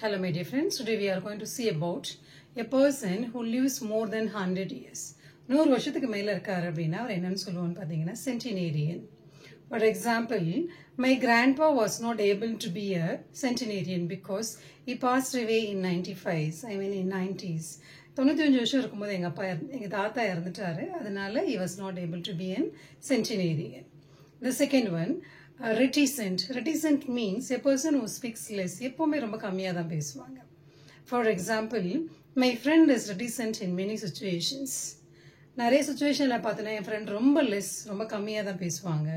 Hello my dear friends, today we are going to see about a person who lives more than 100 years. 100 வருஷத்துக்கு மேல இருக்காரு அப்படின்னா அவர் என்னன்னு சொல்லுவோம்னு பார்த்தீங்கன்னா centenarian. For example, my grandpa was not able to be a centenarian because he passed away in 95s, I mean in 90s. 95 வருஷம் இருக்கும்போது எங்க தாத்தா இறந்துட்டாரு, அதனால he was not able to be a centenarian. The second one, reticent. Reticent means a person who speaks less. எப்பவுமே ரொம்ப கம்மியா தான் பேசுவாங்க. For example, my friend is reticent in many situations. நிறைய situationல பார்த்தனா என் friend ரொம்ப less, ரொம்ப கம்மியா தான் பேசுவாங்க.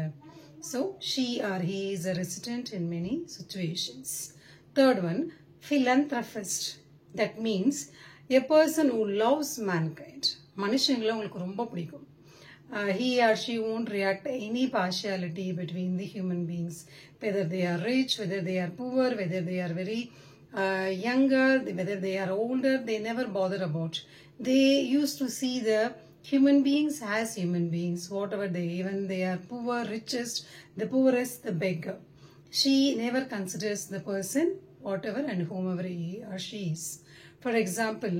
So she or he is a reticent in many situations. Third one, philanthropist. That means a person who loves mankind. மனுஷங்களை உங்களுக்கு ரொம்ப பிடிக்கும். He or she won't react any partiality between the human beings, whether they are rich, whether they are poor, whether they are very younger, whether they are older, they never bother about. They used to see the human beings as human beings, whatever they, even they are poor, richest, the poorest, the beggar. She never considers the person, whatever and whomever he or she is. For example,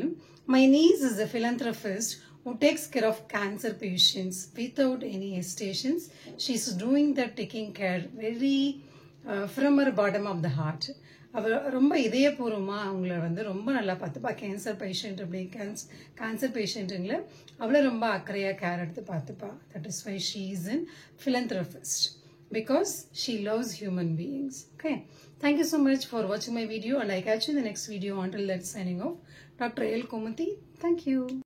my niece is a philanthropist who takes care of cancer patients without any hesitations. She's doing that, taking care very from her bottom of the heart. அவ ரொம்ப இதயபூர்வமா அவங்கள வந்து ரொம்ப நல்லா பார்த்துப்பா. Cancer patient அப்படி cancer பேஷண்ட்டுங்களை அவளை ரொம்ப அக்கறையா கேர் எடுத்து பார்த்துப்பா. That is why she is a philanthropist, because she loves human beings. Okay, thank you so much for watching my video, and I catch you in the next video. Until that, signing off, Dr. L. Komuthi. Thank you.